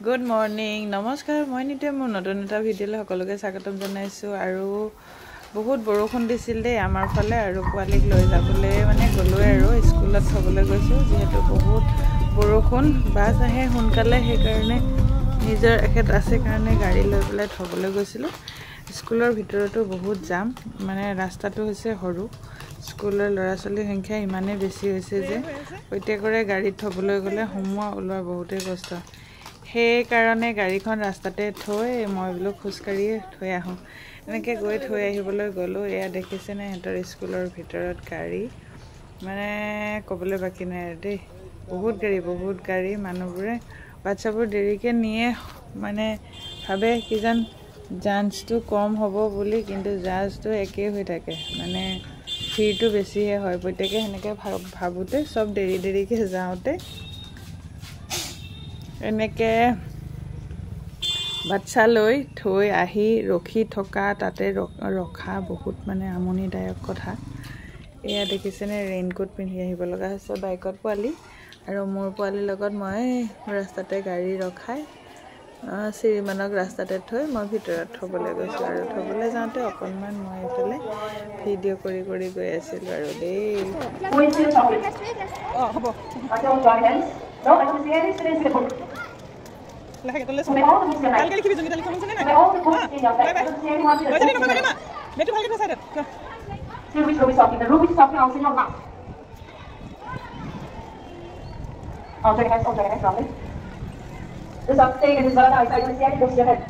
Good morning, নমস্কাৰ মই নিতে মোৰ নতুন এটা ভিডিঅ'লৈ সকলোকে স্বাগতম জনাইছো আৰু বহুত বৰষুণ দিছিল দেই আমাৰ ফালে আৰু পোৱালিক লৈ যাবলৈ মানে গ'লোৱে আৰু স্কুলত থবলৈ গৈছো যেহেতু বহুত বৰষুণ বাস আহে সোনকালে সেই কাৰণে নিজৰ এখেত আছে কাৰণে গাড়ী লৈ পেলাই থবলৈ গৈছিলো স্কুলৰ ভিতৰতো বহুত জাম মানে ৰাস্তাটো হৈছে সৰু স্কুলৰ ল'ৰা ছোৱালীৰ সংখ্যা ইমানে বেছি হৈছে যে প্ৰত্যেকৰে গাড়ীত থবলৈ গ'লে সময় ওলোৱা বহুতেই কষ্ট সেই কাৰণে গাড়ীখন ৰাস্তাতে থৈ মই বলো খুচকাৰিয়ে থৈ আহোঁ এনেকৈ গৈ থৈ আহিবলৈ গ'লো এয়া দেখিছেনে হেতৰ স্কুলৰ ভিতৰত গাড়ী মানে ক'বলৈ বাকি নাই দেই বহুত গাড়ী মানুহবোৰে বাচ্চাবোৰ দেৰিকে নিয়ে মানে ভাবে কিজান জাঞ্চটো কম হ'ব বুলি কিন্তু জাজটো একেই হৈ থাকে মানে ভিৰটো বেছিহে হয় প্ৰত্যেকে হেনেকে ভাবোতে সব দেৰিকে যাওঁতে এনেকে বাচ্চা লৈ থৈ আহি ৰখি থকা তাতে ৰখা বহুত মানে আমনিদায়ক কথা এয়া দেখিছেনে ৰেইনকোট পিন্ধি আহিব লগা হৈছে বাইকত পোৱালি আৰু মোৰ পোৱালিৰ লগত মই ৰাস্তাতে গাড়ী ৰখাই শ্ৰীমানক ৰাস্তাতে থৈ মই ভিতৰত থবলৈ গৈছো আৰু থবলৈ যাওঁতে অকণমান মই এফালে ভিডিঅ' কৰি গৈ আছিল আৰু দেই হ'ব Lahat ito lesson. Kali kibi jungi tali kamu sana na. Bye bye. Baca ni nama mana? Betu balik ke sana. See which room is talking. The room is talking also your mouth. On your hands, Robin. This up staying in his brother outside the city goes your head.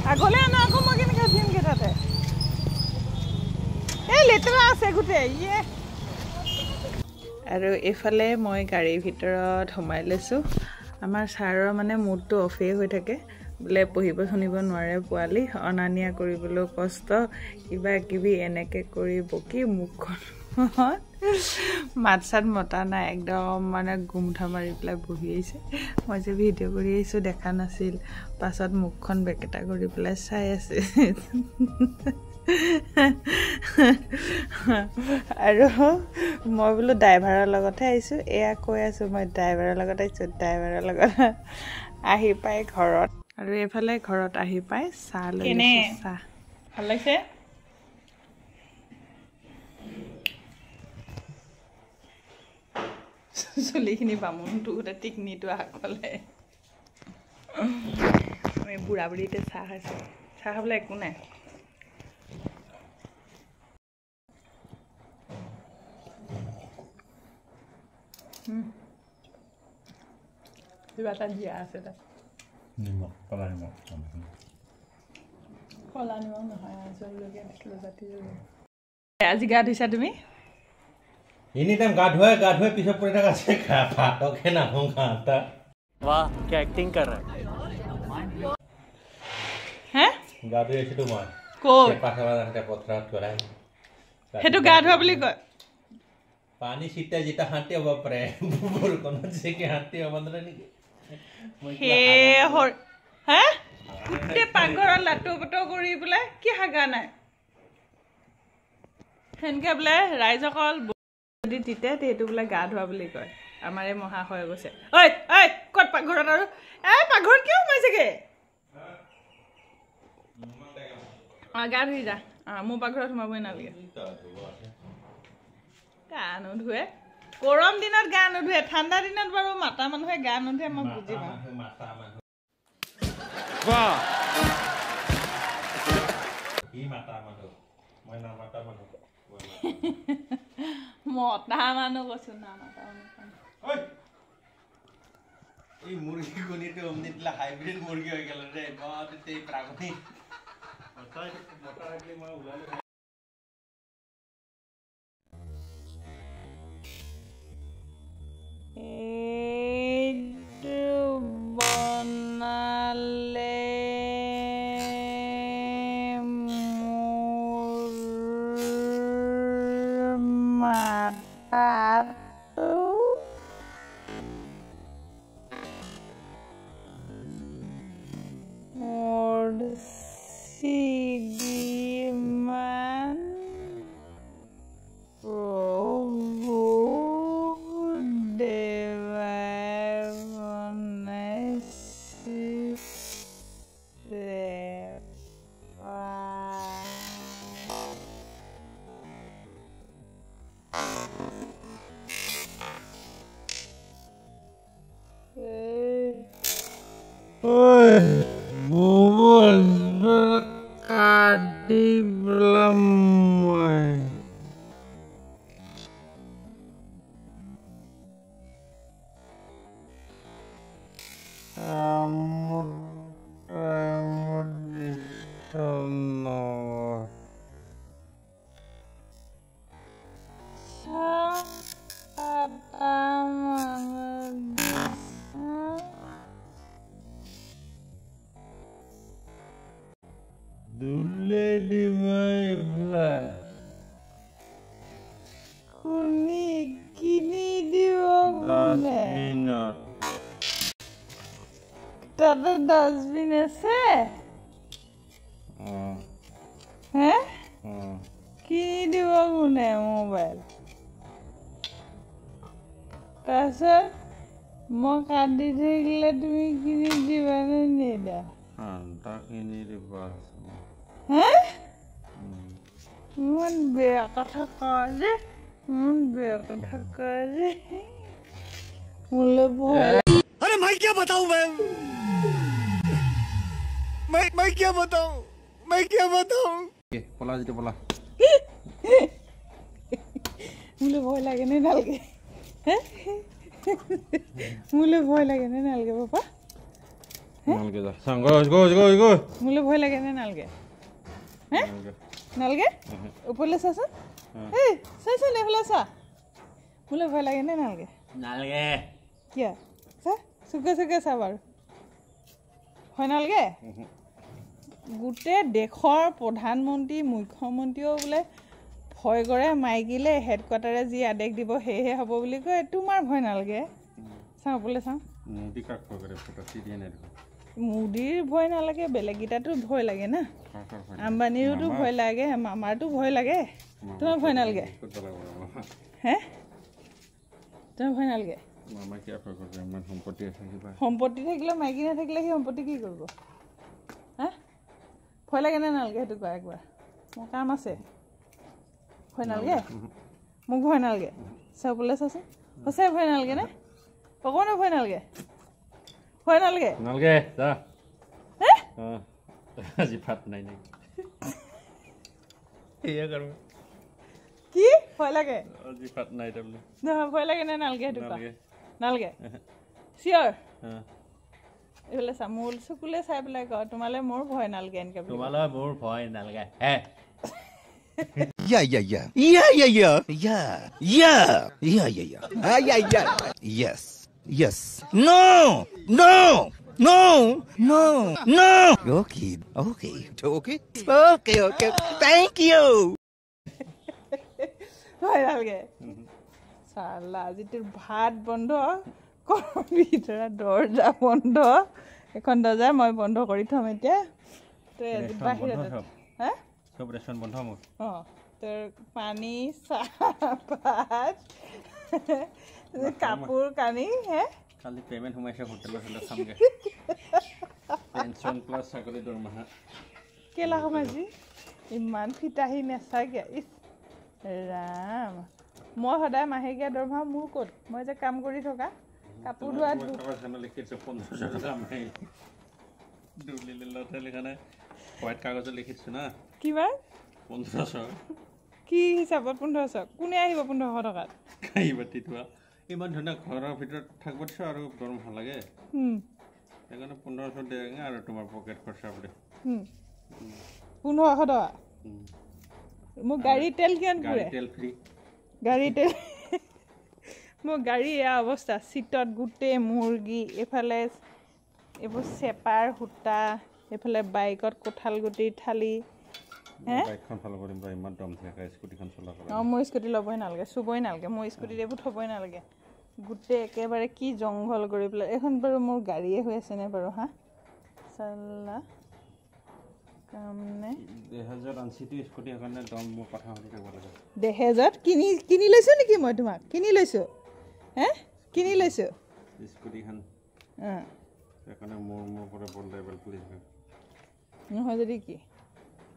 Agole na ako magin ka din kita te. Letra ase gute ye. আৰু এফালে মই গাড়ীৰ ভিতৰত সোমাই লৈছো আমাৰ ছাৰৰ মানে মুডটো অফে হৈ থাকে বলে পঢ়িব শুনিব নোৱাৰে পোৱালি অনানিয়া কৰিবলৈ কষ্ট কিবা কিবি এনেকে কৰি বকি মুখখন মাতছাত মতা নাই একদম মানে গুমঠা মাৰি পেলাই বহি আছে মই যে ভিডিঅ' কৰি আছো দেখা নাছিল পাছত মুখখন বেকেটা কৰি পেলাই চাই আছে আৰু মই বলো ড্ৰাইভাৰৰ লগতে আহিছো এয়া কৈ আছো মই ড্ৰাইভাৰৰ লগত আহিছো ড্ৰাইভাৰৰ লগত আহি পাই ঘৰত আৰু এফালে ঘৰত আহি পাই চাহ লৈ লৈছো চাহ ভাল লাগিছে চুলিখিনি বামুনটো গোটেই টিকনিটো আগফালে আমি বুঢ়া বুঢ়ীতে চাহ খাইছো চাহ খাবলৈ একো নাই কিবা এটা দিয়া আছে তাত কলা নিমখ নহয় জলকীয়া দিছিলোঁ জাতি আজি গা ধুইছা তুমি एनी टाइम गाठ हुए पीछे पड़े का से खा फाटो के ना हम खाता वाह क्या एक्टिंग कर रहा है गाठ हुए से तो मार को पासा वाला का पत्थर कराई हेतु गा धुआ বুলি কয় पानी सीटा जिता हाथे बाप रे बोल कोन से के हाथे बंदर नी हे हर हैं ते पांघर लाटो पटो কৰি বলে কি হাগা নাই হেনকে বলে ৰাইজকল যদি তিতে তেটো বলে গা ধোৱা বুলি কয় আমাৰে মহা হৈ গৈছে ঐ কত পাঘৰত আৰু পাঘৰত কিয় মাইছেগে গা ধুই যা মোৰ পাঘৰত সোমাবই নালাগে গা নুধুৱে গৰম দিনত গা নুধুৱে ঠাণ্ডা দিনত বাৰু মাতা মানুহে গা নুধুৱে মই বুজি পাওঁ वाह ई माता मानो মই না মাতা মানো মতা মানুহ কৈছো না মাতা মানুহ ওই এই মুরগি কোনিতে অমনিতলা হাইব্রিড মুরগি হয়ে গেল রে বাতে প্রাগনি মতা রাখলে মা উলালে বনালে Lord, see Oi, bubur kadi belum. Kamu di sana. Dule di mana? Kuni kini di mana? Tata dustbin আছে? হ্যাঁ? কিনি দিব কোনে মোবাইল? তাৰপিছত মই কান্দি থাকিলে তুমি কিনি দিবানে নিদা? কিনি দিবা। হে? ইমান বেয়া কথা কয় যে মোলৈ ভয়। अरे मैं क्या बताऊं मैं क्या बताऊं পলা যেতে পলা। মোলৈ ভয় লাগে নে নালাগে? মোলৈ ভয় লাগে নে নালাগে পাপা? নালগে যা। সাং গো। মোলৈ ভয় লাগে নে নালাগে? হে? নালাগে? ওপৰলৈ চাচোন। এই চাচোন এইফালে চা। মোলৈ ভয় লাগে নে নালাগে? नालगे কিয়? চা চুকে চা বাৰু। ভয় নালাগে? গোটেই দেশৰ প্ৰধানমন্ত্ৰী মুখ্যমন্ত্ৰীও বোলে ভয় কৰে মাইকিলে হেডকোৱাৰ্টাৰে যি আদেশ দিব সেয়েহে হ'ব বুলি কয়। তোমাৰ ভয় নালাগে? চাওঁ ওপৰলৈ চাওঁ। মোদী কাক ভয় কৰে? ফটো দিয়ে নাই দেখোন। মোদীৰ ভয় নালাগে, বেলেগকেইটাতো ভয় লাগে না। আম্বানীৰোতো ভয় লাগে, মামাৰতো ভয় লাগে। তোমাৰ ভয় নালাগে? হে? তোমাৰ ভয় নালাগে? মামা কিয় ভয় কৰে? ইমান সম্পত্তি আছে কিবা। সম্পত্তি থাকিলে মাইকী নাথাকিলে সেই সম্পত্তি কি কৰিব? হা? ভয় লাগে নে নালাগে সেইটো কোৱা একবাৰ। মোৰ কাম আছে। ভয় নালাগে? মোক ভয় নালাগে? চাবলৈ চাচোন। সঁচাই ভয় নালাগে নে? অকণো ভয় নালাগে? ভয় নালাগে? নালগে যা। হে? আজি ভাত নাই নাই। এয়া কৰো। কি ভয় লাগে? আজি ভাত নাই তাৰমানে। নহয় ভয় লাগে নে নালাগে সেইটো কোৱা। নালাগে? চিয়ৰ? এইফালে চা মোৰ চকুলে চাই পেলাই কওঁ তোমালৈ মোৰ ভয় নালাগে এনেকৈ বুলি। तुम्हारा मोर भय नालगे है Yes. No. Okay. Thank you. ভয় নালাগে? চালা আজি তোৰ ভাত বন্ধ, ভিতৰত দৰ্জা বন্ধ। এখন দৰ্জা মই বন্ধ কৰি থ'ম এতিয়া। তই আজি বাহিৰত হে? সব ৰেষ্টুৰেণ্ট বন্ধ মোৰ। অঁ তোৰ পানী চাহপাত কাপোৰ কানি হে? কালি পেমেণ্ট সোমাইছে হোটেলত চামগে। পেঞ্চন প্লাছ চাকৰি দৰমহা। কেলা সোমাইছি? ইমান ফিতাহি নেচাগে। ইছ ৰাম, মই সদায় মাহেকীয়া দৰমহা মোৰ ক'ত? মই যে কাম কৰি থকা কাপোৰ ধোৱাত লিখিছো 1500 টকা মাহে। হোৱাইট কাগজত লিখিছো না কিবা 1500। কি হিচাপত 1500? কোনে আহিব 1500 টকাত? কাঁহী বাতি ধোৱা। ইমান ধুনীয়া ঘৰৰ ভিতৰত থাকিব দিছোঁ আৰু দৰমহা লাগে। সেইকাৰণে 1500 দিয়ে আৰু তোমাৰ পকেট খৰচা বুলি। 1500 টকা? মোৰ গাড়ী তেল কিমান পুৰে? তেল ফ্ৰী। গাড়ী তেল মোৰ গাড়ী এয়া অৱস্থা। চিটত গোটেই মুৰ্গী, এইফালে এইবোৰ চেপাৰ সূতা, এইফালে বাইকত কঁঠাল গুটিৰ থালি। বাইকখন ভাল কৰিম বা ইমান দম থাকে স্কুটিখন চলাব। অঁ মই স্কুটি ল'বই নালাগে, চুবই নালাগে। মই স্কুটিত এইবোৰ থ'বই নালাগে। গোটেই একেবাৰে কি জংঘল কৰি পেলাই। এইখন বাৰু মোৰ গাড়ীয়ে হৈ আছেনে বাৰু? হা চালা কাম নাই। 2000 আনচিটো স্কুটি সেইকাৰণে দম মোৰ কথা শুনি থাকিব লাগে। 2000 কিনি লৈছোঁ নেকি মই? তোমাক কিনি লৈছোঁ? হে কিনি লৈছোঁ স্কুটিখন? সেইকাৰণে মোৰ পৰা বৰ লেভেল প্লিজ। নহয় যদি কি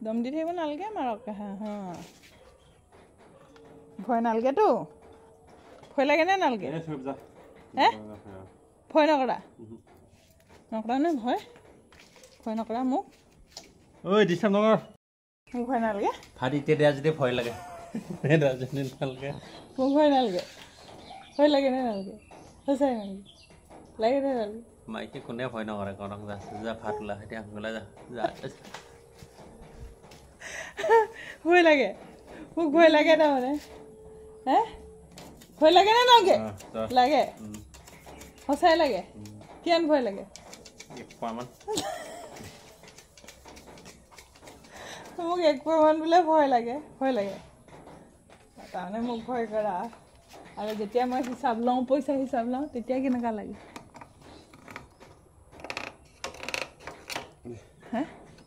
দম দি থাকিব নালাগে মাৰক। হা ভয় নালাগেতো? ভয় লাগে নে নালাগে? হে ভয় নকৰা? নকৰা নে ভয় ভয় নকৰা মোক ঐ ডিষ্টাৰ্ব নকৰ মোক ভয় নালাগে ভাত এতিয়া দিয়া যদি ভয় লাগে ৰাজনী নালাগে মোক ভয় নালাগে নে নালাগে সঁচাই নালাগে লাগে নে নালাগে মাইকে কোনে ভয় নকৰে কৰক যা ভাত ওলা এতিয়া ওলাই যা ভয় লাগে মোক ভয় লাগে তাৰমানে হে ভয় লাগে নে নালাগে লাগে সঁচাই লাগে কিমান ভয় লাগে মোক 1 পোৱামান বোলে ভয় লাগে তাৰমানে মোক ভয় কৰা আৰু যেতিয়া মই হিচাপ লওঁ পইচা হিচাপ লওঁ তেতিয়া কেনেকুৱা লাগে হে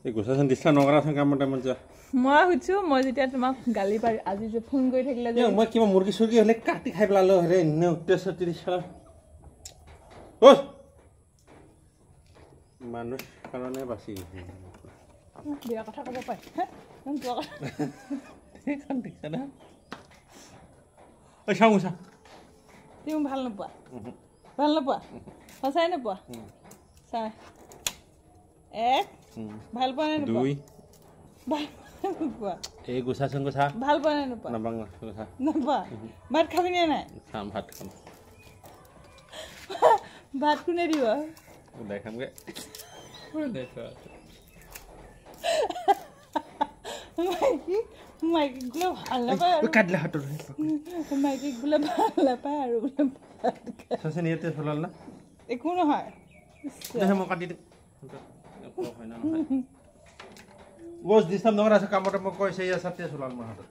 এই গোচাচোন ডিষ্টাৰ্ব নকৰাচোন কামৰ টাইমত যা মই সুধিছোঁ মই যেতিয়া তোমাক গালি পাৰি আজি যে ফোন কৰি থাকিলে যে মই কিবা মুৰ্গী চুৰ্গী হ'লে কাটি খাই পেলালো হেৰে এনে উত্তেজ মানুহ কাৰণে বাচি বিয়া কথা ক'ব পাৰে হে চাওঁ চা তুমি ভাল নোপোৱা সঁচাই নোপোৱা চাই 1 ভাল পোৱা নে নোপোৱা 2 ভাল নোপোৱা এই গোচাচোন গোচা ভাল পোৱা নে নোপোৱা নাপাং গোচা নোপোৱা ভাত খাবি নে নাই খাম ভাত খাম ভাত কোনে দিব ওলাই খামগে মাইকীক বোলে ভাল নাপায় আৰু কাটিলে হাতৰ মাইকীক বোলে ভাল নাপায় আৰু বোলে ভাত খায়। চাচোন ইয়াতে চলাল না একো নহয় মই কাটি দিম বস ডিষ্টাৰ্ব নকৰা আছে কামতে মই কৈছে ইয়াৰ চাতে চলাল মোৰ হাতত